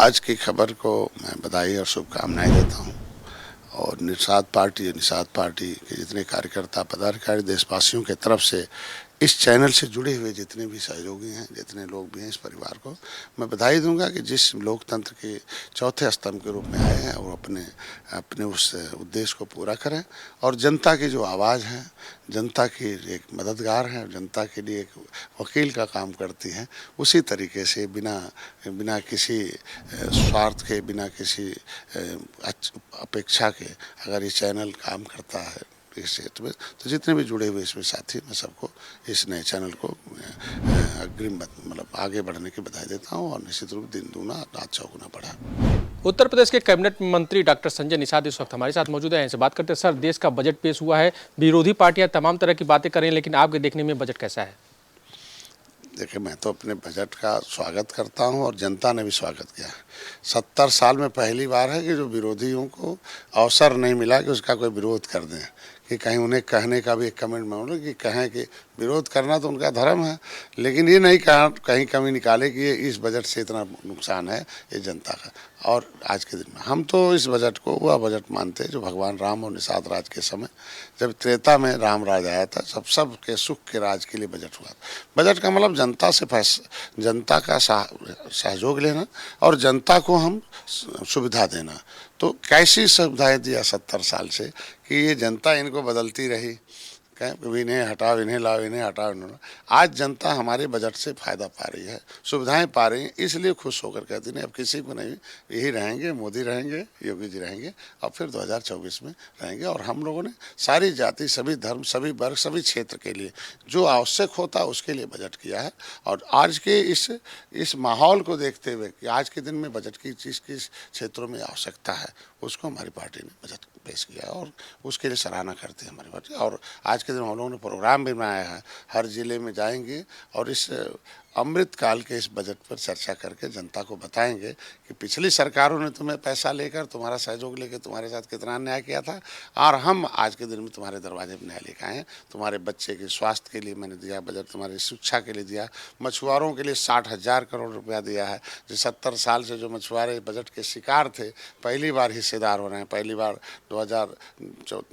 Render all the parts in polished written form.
आज की खबर को मैं बधाई और शुभकामनाएं देता हूं और निषाद पार्टी के जितने कार्यकर्ता पदाधिकारी देशवासियों के तरफ से इस चैनल से जुड़े हुए जितने भी सहयोगी हैं, जितने लोग भी हैं, इस परिवार को मैं बधाई दूंगा कि जिस लोकतंत्र के चौथे स्तंभ के रूप में आए हैं और अपने अपने उस उद्देश्य को पूरा करें और जनता की जो आवाज़ है, जनता की एक मददगार है, जनता के लिए एक वकील का काम करती है, उसी तरीके से बिना बिना किसी स्वार्थ के, बिना किसी अपेक्षा के अगर ये चैनल काम करता है इस क्षेत्र में, तो जितने भी जुड़े हुए इसमें साथी, मैं सबको इस नए चैनल को अग्रिम मतलब आगे बढ़ने की बधाई देता हूं और निश्चित रूप दिन दूना रात चौगुना बढ़ा। उत्तर प्रदेश के कैबिनेट मंत्री डॉक्टर संजय निषाद इस वक्त हमारे साथ मौजूद हैं। इनसे बात करते हैं। सर, देश का बजट पेश हुआ है, विरोधी पार्टियां तमाम तरह की बातें कर रही हैं, लेकिन आपके देखने में बजट कैसा है? देखिए, मैं तो अपने बजट का स्वागत करता हूं और जनता ने भी स्वागत किया है। 70 साल में पहली बार है कि जो विरोधियों को अवसर नहीं मिला कि उसका कोई विरोध कर दें, कि कहीं उन्हें कहने का भी एक कमेंट में कि कहें कि विरोध करना तो उनका धर्म है, लेकिन ये नहीं कहीं कमी निकाले कि ये इस बजट से इतना नुकसान है ये जनता का। और आज के दिन में हम तो इस बजट को वह बजट मानते हैं जो भगवान राम और निषाद राज के समय, जब त्रेता में राम राज आया था, सब के सुख के राज के लिए बजट हुआ। बजट का मतलब जनता का सहयोग लेना और जनता को हम सुविधा देना। तो कैसी सुविधाएं दिया 70 साल से कि ये जनता इनको बदलती रही, कभी इन्हें हटाओ, इन्हें लाओ, इन्हें हटाओ, इन्हें लाओ। आज जनता हमारे बजट से फ़ायदा पा रही है, सुविधाएं पा रही है, इसलिए खुश होकर कहती नहीं अब किसी को नहीं, यही रहेंगे, मोदी रहेंगे, योगी जी रहेंगे और फिर 2024 में रहेंगे। और हम लोगों ने सारी जाति, सभी धर्म, सभी वर्ग, सभी क्षेत्र के लिए जो आवश्यक होता है उसके लिए बजट किया है। और आज के इस माहौल को देखते हुए कि आज के दिन में बजट की चीज़ किस क्षेत्रों में आवश्यकता है, उसको हमारी पार्टी ने बजट पेश किया और उसके लिए सराहना करते हैं हमारी पार्टी। और आज के दिन हम लोगों ने प्रोग्राम भी बनाया है, हर जिले में जाएंगे और इस अमृत काल के इस बजट पर चर्चा करके जनता को बताएंगे कि पिछली सरकारों ने तुम्हें पैसा लेकर, तुम्हारा सहयोग लेकर तुम्हारे साथ कितना अन्याय किया था और हम आज के दिन में तुम्हारे दरवाजे पर न्याय लेकर आए हैं। तुम्हारे बच्चे के स्वास्थ्य के लिए मैंने दिया बजट, तुम्हारी शिक्षा के लिए दिया, मछुआरों के लिए 60,000 करोड़ रुपया दिया है। जो 70 साल से जो मछुआरे बजट के शिकार थे, पहली बार हिस्सेदार हो रहे हैं। पहली बार 2000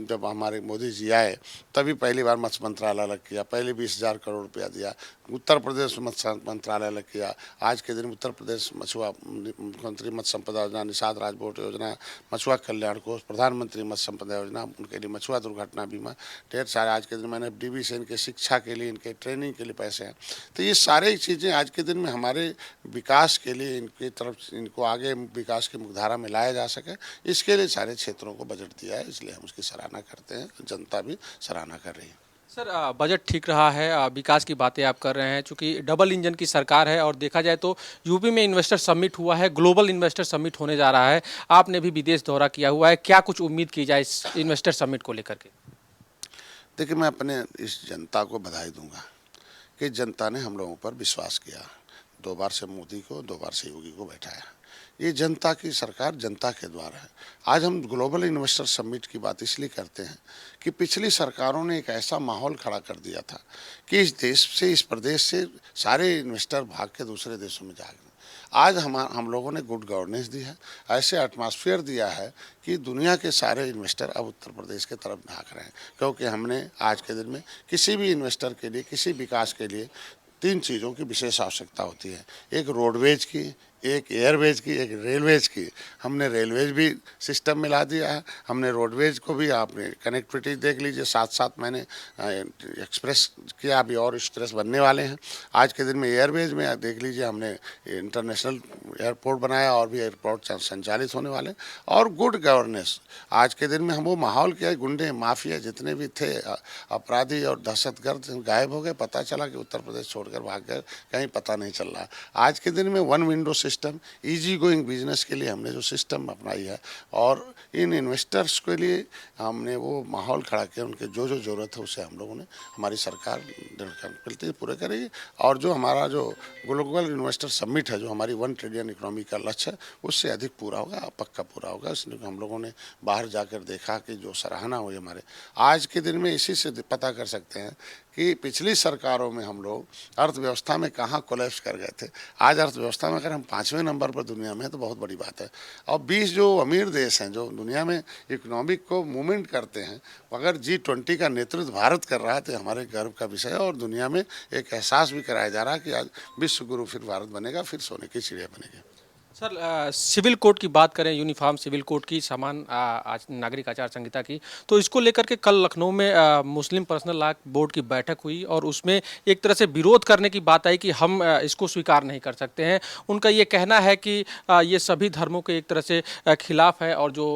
जब हमारे मोदी जी आए तभी पहली बार मत्स्य मंत्रालय अलग किया, पहले 20,000 करोड़ रुपया दिया। उत्तर प्रदेश मत्स्य मंत्रालय अलग किया। आज के दिन उत्तर प्रदेश मुख्यमंत्री मत्स्य संपदा योजना, निषाद राजबोट योजना, मछुआ कल्याण कोष, प्रधानमंत्री मत्स्य संपदा योजना, उनके लिए मछुआ दुर्घटना बीमा, ढेर सारे। आज के दिन मैंने FDB से इनके शिक्षा के लिए, इनके ट्रेनिंग के लिए पैसे हैं। तो ये सारी चीज़ें आज के दिन में हमारे विकास के लिए, इनकी तरफ इनको आगे विकास की मुख्यधारा में लाया जा सके, इसके लिए सारे क्षेत्रों को बजट दिया है। इसलिए हम उसकी सराहना करते हैं, जनता भी सराहना कर रही है। सर, बजट ठीक रहा है, विकास की बातें आप कर रहे हैं। चूंकि डबल इंजन की सरकार है और देखा जाए तो यूपी में इन्वेस्टर समिट हुआ है, ग्लोबल इन्वेस्टर समिट होने जा रहा है। आपने भी विदेश दौरा किया हुआ है, क्या कुछ उम्मीद की जाए इस इन्वेस्टर समिट को लेकर के? देखिए, मैं अपने इस जनता को बधाई दूंगा कि जनता ने हम लोगों पर विश्वास किया। 2 बार से मोदी को, 2 बार से योगी को बैठाया। ये जनता की सरकार जनता के द्वारा है। आज हम ग्लोबल इन्वेस्टर समिट की बात इसलिए करते हैं कि पिछली सरकारों ने एक ऐसा माहौल खड़ा कर दिया था कि इस देश से, इस प्रदेश से सारे इन्वेस्टर भाग के दूसरे देशों में जा गए। आज हम लोगों ने गुड गवर्नेंस दी है, ऐसे एटमॉस्फेयर दिया है कि दुनिया के सारे इन्वेस्टर अब उत्तर प्रदेश के तरफ भाग रहे हैं। क्योंकि हमने आज के दिन में किसी भी इन्वेस्टर के लिए, किसी विकास के लिए 3 चीज़ों की विशेष आवश्यकता होती है। एक रोडवेज की, एक एयरवेज की, एक रेलवेज की। हमने रेलवेज भी सिस्टम में ला दिया है, हमने रोडवेज को भी, आपने कनेक्टिविटी देख लीजिए, साथ मैंने एक्सप्रेस किया, अभी और एक्सप्रेस बनने वाले हैं। आज के दिन में एयरवेज में देख लीजिए, हमने इंटरनेशनल एयरपोर्ट बनाया और भी एयरपोर्ट संचालित होने वाले। और गुड गवर्नेंस, आज के दिन में हम वो माहौल किया, गुंडे माफिया जितने भी थे, अपराधी और दहशतगर्द गायब हो गए। पता चला कि उत्तर प्रदेश छोड़कर भाग गए, कहीं पता नहीं चल रहा। आज के दिन में 1 window system, easy going business के लिए हमने जो सिस्टम अपनाई है और इन इन्वेस्टर्स के लिए हमने वो माहौल खड़ा किया। उनके जो ज़रूरत है उसे हम लोगों ने, हमारी सरकार दृढ़ पूरे करेगी। और जो हमारा जो ग्लोबल इन्वेस्टर समिट है, जो हमारी 1 ट्रिलियन इकोनॉमी का लक्ष्य है, उससे अधिक पूरा होगा, पक्का पूरा होगा। इसलिए हम लोगों ने बाहर जाकर देखा कि जो सराहना हुई हमारे आज के दिन में, इसी से पता कर सकते हैं कि पिछली सरकारों में हम लोग अर्थव्यवस्था में कहाँ कोलैप्स कर गए थे। आज अर्थव्यवस्था में अगर हम 5 5वें नंबर पर दुनिया में है तो बहुत बड़ी बात है। और 20 जो अमीर देश हैं जो दुनिया में इकोनॉमिक को मूवमेंट करते हैं, अगर G20 का नेतृत्व भारत कर रहा है तो हमारे गर्व का विषय है। और दुनिया में एक एहसास भी कराया जा रहा है कि आज विश्व गुरु फिर भारत बनेगा, फिर सोने की चिड़िया बनेगी। सर सिविल कोड की बात करें, यूनिफॉर्म सिविल कोड की, समान नागरिक आचार संहिता की, तो इसको लेकर के कल लखनऊ में मुस्लिम पर्सनल लॉ बोर्ड की बैठक हुई और उसमें एक तरह से विरोध करने की बात आई कि हम इसको स्वीकार नहीं कर सकते हैं। उनका ये कहना है कि ये सभी धर्मों के एक तरह से खिलाफ है और जो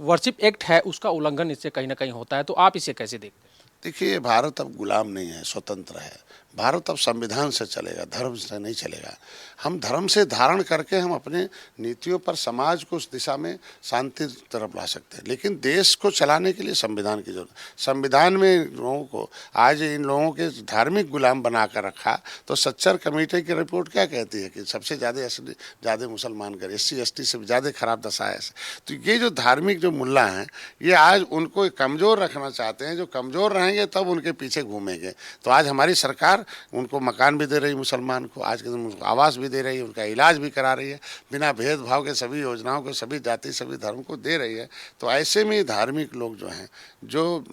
वर्शिप एक्ट है उसका उल्लंघन इससे कहीं ना कहीं होता है। तो आप इसे कैसे देखते हैं? देखिए, भारत अब गुलाम नहीं है, स्वतंत्र है। भारत अब संविधान से चलेगा, धर्म से नहीं चलेगा। हम धर्म से धारण करके हम अपने नीतियों पर समाज को उस दिशा में शांति तरफ ला सकते हैं, लेकिन देश को चलाने के लिए संविधान की जरूरत। संविधान में लोगों को आज इन लोगों के धार्मिक गुलाम बना कर रखा। तो सच्चर कमेटी की रिपोर्ट क्या कहती है कि सबसे ज़्यादा मुसलमान कर SC ST से ज़्यादा खराब दशा है। तो ये जो धार्मिक जो मुल्ला हैं, ये आज उनको कमज़ोर रखना चाहते हैं। जो कमज़ोर रहेंगे तब उनके पीछे घूमेंगे। तो आज हमारी सरकार उनको मकान भी दे रही, मुसलमान को आज के दिन उनको आवास भी दे रही है, उनका इलाज भी करा रही है, बिना भेदभाव के सभी योजनाओं को सभी जाति सभी धर्म को दे रही है। तो ऐसे में धार्मिक लोग जो हैं, जो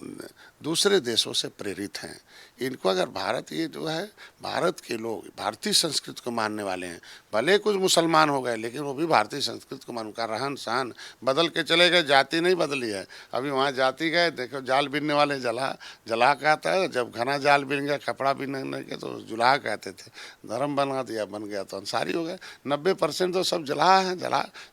दूसरे देशों से प्रेरित हैं, इनको अगर भारत, ये जो है भारत के लोग भारतीय संस्कृति को मानने वाले हैं, भले कुछ मुसलमान हो गए लेकिन वो भी भारतीय संस्कृति को मान, उनका रहन सहन बदल के चले गए, जाति नहीं बदली है। अभी वहाँ जाति गए, देखो जाल बिनने वाले जला कहता है, जब घना जाल बिन गया कपड़ा बिनने के तो जुलाहा कहते थे। धर्म बना दिया, बन गया तो अंसारी हो गए। 90% तो सब जलाहा हैं,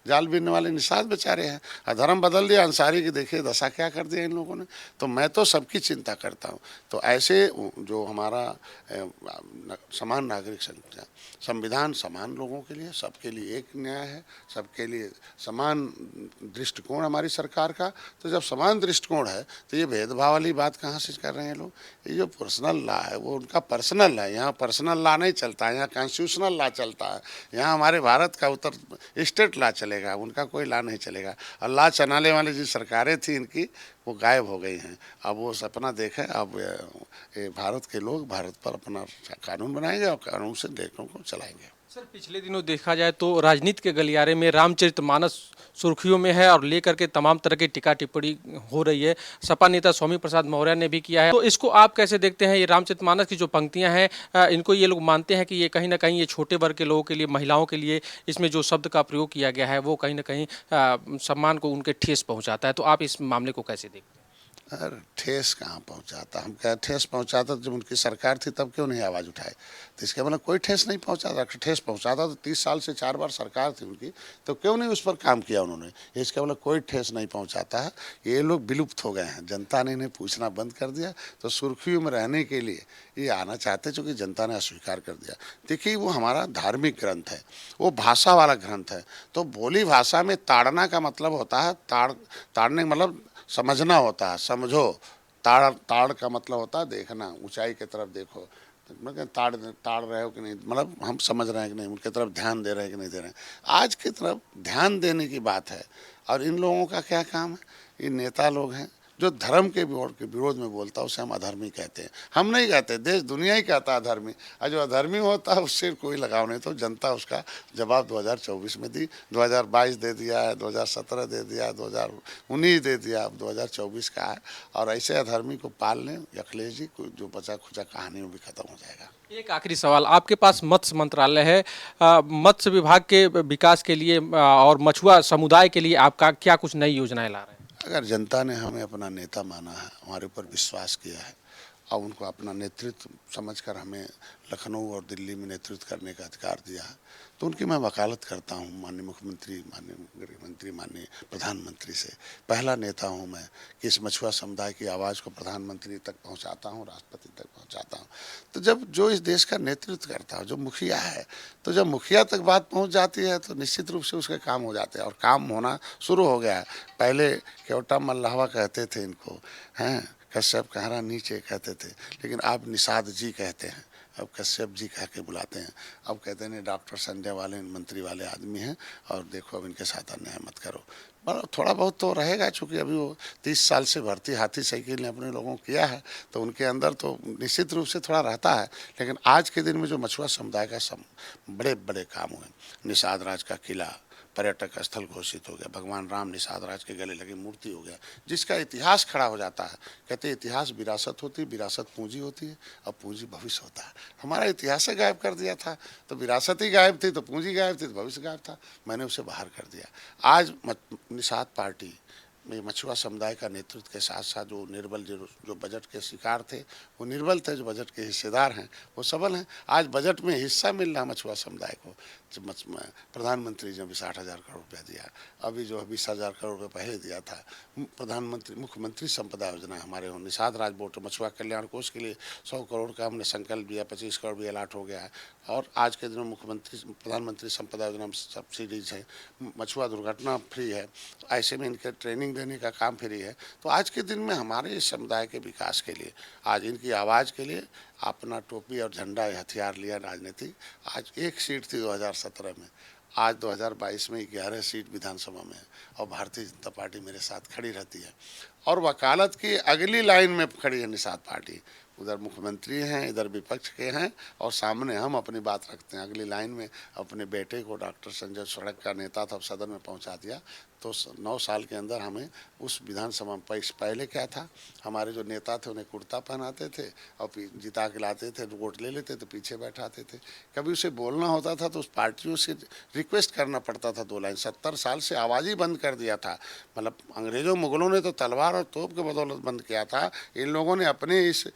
जाल बिनने वाले निषाद बेचारे हैं। और धर्म बदल दिया, अंसारी की देखिए दशा क्या कर दिया इन लोगों ने। तो मैं तो सबकी चिंता करता हूँ। तो ऐसे जो हमारा समान नागरिक संविधान समान लोगों के लिए, सबके लिए एक न्याय है, सबके लिए समान दृष्टिकोण हमारी सरकार का। तो जब समान दृष्टिकोण है तो ये भेदभाव वाली बात कहाँ से कर रहे हैं लोग? ये जो पर्सनल लॉ है वो उनका पर्सनल है, यहाँ पर्सनल लॉ नहीं चलता है, यहाँ कॉन्स्टिट्यूशनल लॉ चलता है। यहाँ हमारे भारत का उत्तर स्टेट लॉ चलेगा, उनका कोई लॉ नहीं चलेगा। और लॉ चलाने वाली जो सरकारें थी इनकी, वो गायब हो गई हैं। अब वो सपना देखें, अब ये भारत के लोग भारत पर अपना कानून बनाएंगे और कानून से देशों को चलाएंगे। सर पिछले दिनों देखा जाए तो राजनीति के गलियारे में रामचरितमानस सुर्खियों में है और लेकर के तमाम तरह की टिका टिप्पणी हो रही है। सपा नेता स्वामी प्रसाद मौर्य ने भी किया है। तो इसको आप कैसे देखते हैं? ये रामचरितमानस की जो पंक्तियां हैं, इनको ये लोग मानते हैं कि ये कहीं ना कहीं ये छोटे वर्ग के लोगों के लिए, महिलाओं के लिए इसमें जो शब्द का प्रयोग किया गया है वो कहीं ना कहीं सम्मान को उनके ठेस पहुँचाता है। तो आप इस मामले को कैसे देखते हैं? अरे ठेस कहाँ पहुँचाता? हम क्या ठेस पहुँचाता? जब उनकी सरकार थी तब क्यों नहीं आवाज़ उठाए? तो इसका मतलब कोई ठेस नहीं पहुँचाता। ठेस पहुँचाता तो 30 साल से 4 बार सरकार थी उनकी, तो क्यों नहीं उस पर काम किया उन्होंने? इसका मतलब कोई ठेस नहीं पहुँचाता है। ये लोग विलुप्त हो गए हैं, जनता ने इन्हें पूछना बंद कर दिया। तो सुर्खियों में रहने के लिए ये आना चाहते, चूँकि जनता ने अस्वीकार कर दिया। देखिए, वो हमारा धार्मिक ग्रंथ है, वो भाषा वाला ग्रंथ है। तो बोली भाषा में ताड़ना का मतलब होता है, ताड़ने का मतलब समझना होता है। समझो, ताड़ का मतलब होता है देखना, ऊंचाई की तरफ देखो। मतलब ताड़ रहे हो कि नहीं, मतलब हम समझ रहे हैं कि नहीं, उनकी तरफ ध्यान दे रहे हैं कि नहीं दे रहे हैं। आज की तरफ ध्यान देने की बात है। और इन लोगों का क्या काम है? ये नेता लोग हैं जो धर्म के विरोध में बोलता है, उसे हम अधर्मी कहते हैं। हम नहीं कहते, देश दुनिया ही कहता है अधर्मी। और जो अधर्मी होता है उससे कोई लगाव नहीं। तो जनता उसका जवाब 2024 में दी, 2022 दे दिया है, 2017 दे दिया, 2019 दे दिया, अब 2024 का है। और ऐसे अधर्मी को पाल लें अखिलेश जी, जो बचा खुचा कहानी में भी खत्म हो जाएगा। एक आखिरी सवाल, आपके पास मत्स्य मंत्रालय है, मत्स्य विभाग के विकास के लिए और मछुआ समुदाय के लिए आपका क्या कुछ नई योजनाएं ला रहे हैं? अगर जनता ने हमें अपना नेता माना है, हमारे ऊपर विश्वास किया है और उनको अपना नेतृत्व समझकर हमें लखनऊ और दिल्ली में नेतृत्व करने का अधिकार दिया है, तो उनकी मैं वकालत करता हूँ माननीय मुख्यमंत्री, माननीय गृहमंत्री, माननीय प्रधानमंत्री से। पहला नेता हूँ मैं कि इस मछुआ समुदाय की आवाज़ को प्रधानमंत्री तक पहुँचाता हूँ, राष्ट्रपति तक पहुँचाता हूँ। तो जब जो इस देश का नेतृत्व करता है, जो मुखिया है, तो जब मुखिया तक बात पहुँच जाती है तो निश्चित रूप से उसके काम हो जाते हैं। और काम होना शुरू हो गया है। पहले केवटा मल्लाहवा कहते थे इनको, हैं कश्यप कहरा नीचे कहते थे, लेकिन आप निषाद जी कहते हैं। अब कश्यप जी कह के बुलाते हैं। अब कहते हैं डॉक्टर संजय वाले मंत्री वाले आदमी हैं और देखो अब इनके साथ अन्याय मत करो। मतलब थोड़ा बहुत तो रहेगा, चूँकि अभी वो 30 साल से भर्ती हाथी साइकिल ने अपने लोगों को किया है, तो उनके अंदर तो निश्चित रूप से थोड़ा रहता है। लेकिन आज के दिन में जो मछुआ समुदाय का बड़े बड़े काम हुए, निषाद राज का किला पर्यटक स्थल घोषित हो गया, भगवान राम निषाद राज के गले लगी मूर्ति हो गया, जिसका इतिहास खड़ा हो जाता है। कहते हैं इतिहास विरासत होती है, विरासत पूंजी होती है और पूंजी भविष्य होता है। हमारा इतिहास गायब कर दिया था, तो विरासत ही गायब थी, तो पूंजी गायब थी, तो भविष्य गायब था। मैंने उसे बाहर कर दिया। आज निषाद पार्टी में मछुआ समुदाय का नेतृत्व के साथ साथ जो निर्बल जो बजट के शिकार थे वो निर्बल थे, जो बजट के हिस्सेदार हैं वो सबल हैं। आज बजट में हिस्सा मिल रहा मछुआ समुदाय को। प्रधानमंत्री ने भी 60,000 करोड़ रुपया दिया, अभी जो 20,000 करोड़ रुपये पहले दिया था। प्रधानमंत्री मुख्यमंत्री संपदा योजना हमारे निषाद राज बोट मछुआ कल्याण कोष के लिए 100 करोड़ का हमने संकल्प दिया, 25 करोड़ भी अलाट हो गया है। और आज के दिन मुख्यमंत्री प्रधानमंत्री संपदा योजना में सब्सिडीज है, मछुआ दुर्घटना फ्री है, ऐसे में इनके ट्रेनिंग देने का काम फ्री है। तो आज के दिन में हमारे इस समुदाय के विकास के लिए, आज इनकी आवाज़ के लिए अपना टोपी और झंडा हथियार लिया राजनीतिक। आज एक सीट थी 2017 में, आज 2022 में 11 सीट विधानसभा में है और भारतीय जनता पार्टी मेरे साथ खड़ी रहती है। और वकालत की अगली लाइन में खड़ी है निषाद पार्टी। उधर मुख्यमंत्री हैं, इधर विपक्ष के हैं और सामने हम अपनी बात रखते हैं। अगली लाइन में अपने बेटे को डॉक्टर संजय सड़क का नेता था, सदन में पहुंचा दिया। तो 9 साल के अंदर हमें उस विधानसभा में पहले क्या था, हमारे जो नेता थे उन्हें कुर्ता पहनाते थे और जिता के लाते थे, वोट ले लेते तो पीछे बैठाते थे। कभी उसे बोलना होता था तो उस पार्टियों से रिक्वेस्ट करना पड़ता था 2 लाइन। 70 साल से आवाज़ ही बंद कर दिया था। मतलब अंग्रेज़ों मुगलों ने तो तलवार और तोप के बदौलत बंद किया था, इन लोगों ने अपने इस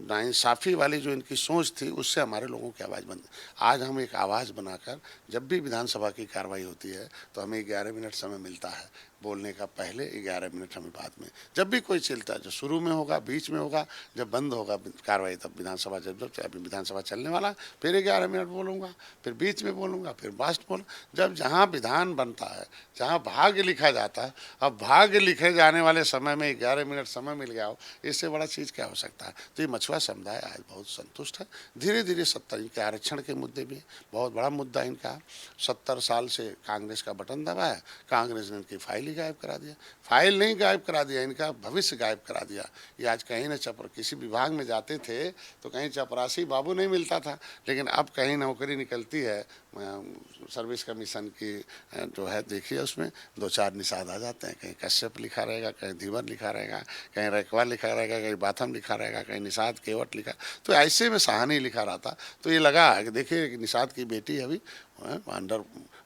नाइंसाफ़ी वाली जो इनकी सोच थी उससे हमारे लोगों की आवाज़ बंद। आज हम एक आवाज़ बनाकर जब भी विधानसभा की कार्रवाई होती है तो हमें 11 मिनट समय मिलता है बोलने का, पहले 11 मिनट हमें बाद में। जब भी कोई चलता है, जो शुरू में होगा, बीच में होगा, जब बंद होगा कार्रवाई, तब विधानसभा जब अभी विधानसभा चलने वाला, फिर 11 मिनट बोलूँगा, फिर बीच में बोलूँगा, फिर लास्ट बोल। जब जहाँ विधान बनता है, जहाँ भाग्य लिखा जाता है, अब भाग्य लिखे जाने वाले समय में 11 मिनट समय मिल गया हो, इससे बड़ा चीज़ क्या हो सकता है। तो ये मछुआ समुदाय आज बहुत संतुष्ट है। धीरे धीरे 70 के आरक्षण के मुद्दे भी बहुत बड़ा मुद्दा इनका। 70 साल से कांग्रेस का बटन दबाया, कांग्रेस ने इनकी फाइल गायब करा दिया। फाइल नहीं गायब करा दिया, इनका भविष्य गायब करा दिया। ये आज कहीं न किसी विभाग में जाते थे तो कहीं चपरासी बाबू नहीं मिलता था, लेकिन अब कहीं नौकरी निकलती है सर्विस कमीशन की जो है, देखिए उसमें 2-4 निषाद आ जाते हैं। कहीं कश्यप लिखा रहेगा, कहीं धीवर लिखा रहेगा, कहीं रैकवा लिखा रहेगा, कहीं बाथम लिखा रहेगा, कहीं निषाद केवट लिखा। तो ऐसे में सहानी लिखा रहता। तो ये लगा कि देखिए निषाद की बेटी अभी अंडर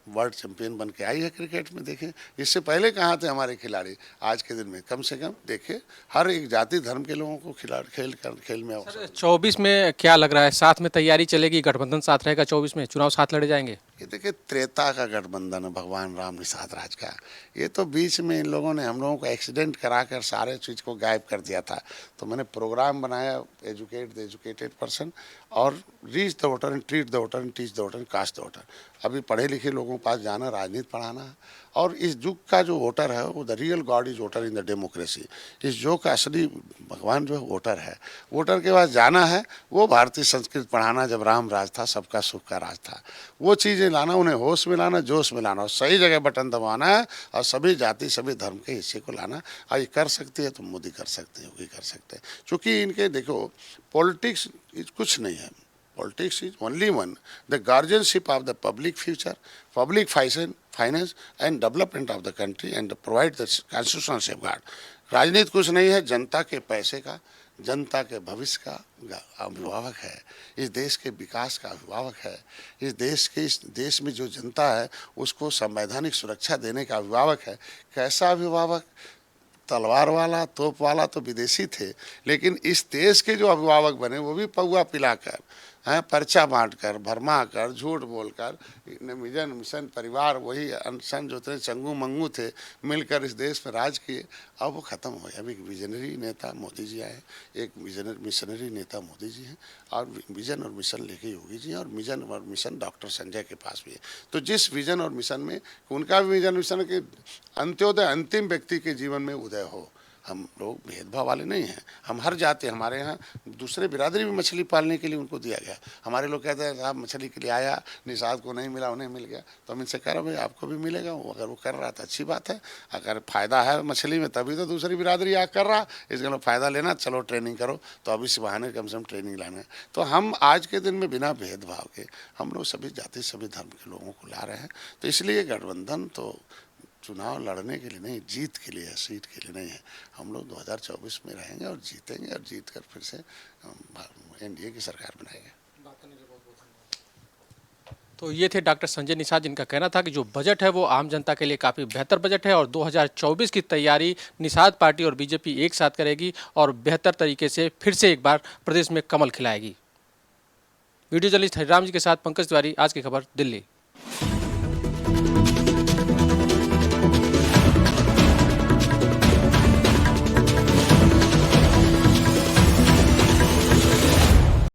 वर्ल्ड चैंपियन बन के आई है क्रिकेट में। देखें इससे पहले कहाँ थे हमारे खिलाड़ी। आज के दिन में कम से कम देखिए हर एक जाति धर्म के लोगों को खेल में अवसर। 24 में क्या लग रहा है, साथ में तैयारी चलेगी, गठबंधन साथ रहेगा, 24 में चुनाव साथ लड़े जाएंगे? ये देखिए त्रेता का गठबंधन है भगवान राम निषाद राज का। ये तो बीच में इन लोगों ने हम लोगों को एक्सीडेंट करा कर सारे चीज़ को गायब कर दिया था। तो मैंने प्रोग्राम बनाया, एजुकेट द एजुकेटेड पर्सन और reach the voter and treat the voter and teach the voter and cast the voter. अभी पढ़े लिखे लोगों के पास जाना, राजनीति पढ़ाना है। और इस युग का जो वोटर है वो the real God is voter in the democracy. इस युग का असली भगवान जो है वोटर है। वोटर के पास जाना है, वो भारतीय संस्कृति पढ़ाना, जब राम राज था सबका सुख का राज था, वो चीज़ें लाना, उन्हें होश में लाना, जोश में लाना और सही जगह बटन दबाना है और सभी जाति सभी धर्म के हिस्से को लाना। और ये कर सकती है तो मोदी कर सकते हैं, योगी कर सकते हैं। चूँकि इनके देखो पॉलिटिक्स कुछ नहीं है। Politics is only one, the guardianship of the public future, public finance and development of the country and provide the constitutional safeguard. राजनीति कुछ नहीं है, जनता के पैसे का, जनता के भविष्य का अभिभावक है, इस देश के विकास का अभिभावक है, इस देश में जो जनता है उसको संवैधानिक सुरक्षा देने का अभिभावक है। कैसा अभिभावक? तलवार वाला, तोप वाला तो विदेशी थे, लेकिन इस देश के जो अभिभावक बने वो भी पौआ पिलाकर, हैं, पर्चा बांटकर, भरमा कर, झूठ बोलकर, विजन मिशन परिवार वही अनशन जो थे चंगू मंगू थे मिलकर इस देश में राज किए। अब वो ख़त्म हो गया। अब एक विजनरी नेता मोदी जी आए, एक मिशनरी नेता मोदी जी हैं और विजन और मिशन लेके योगी जी हैं और विजन और मिशन डॉक्टर संजय के पास भी है। तो जिस विजन और मिशन में उनका भी विजन मिशन के अंत्योदय अंतिम व्यक्ति के जीवन में उदय हो, हम लोग भेदभाव वाले नहीं हैं, हम हर जाति, हमारे यहाँ दूसरे बिरादरी भी मछली पालने के लिए उनको दिया गया। हमारे लोग कहते हैं साहब मछली के लिए आया, निषाद को नहीं मिला, उन्हें मिल गया, तो हम इनसे कह रहे हैं भाई आपको भी मिलेगा। अगर वो कर रहा था अच्छी बात है, अगर फ़ायदा है मछली में तभी तो दूसरी बिरादरी आ कर रहा, इसका लोग फ़ायदा लेना, चलो ट्रेनिंग करो, तो अभी इस बहाने कम से कम ट्रेनिंग लाना है। तो हम आज के दिन में बिना भेदभाव के हम लोग सभी जाति सभी धर्म के लोगों को ला रहे हैं। तो इसलिए गठबंधन तो चुनाव लड़ने के लिए नहीं, जीत के लिए है, सीट के लिए नहीं है। हम लोग 2024 में रहेंगे और जीतेंगे, और जीत कर फिर से एनडीए की सरकार बनाएंगे। तो ये थे डॉक्टर संजय निषाद, जिनका कहना था कि जो बजट है वो आम जनता के लिए काफ़ी बेहतर बजट है और 2024 की तैयारी निषाद पार्टी और बीजेपी एक साथ करेगी और बेहतर तरीके से फिर से एक बार प्रदेश में कमल खिलाएगी। वीडियो जर्नलिस्ट हरिराम जी के साथ पंकज तिवारी, आज की खबर, दिल्ली।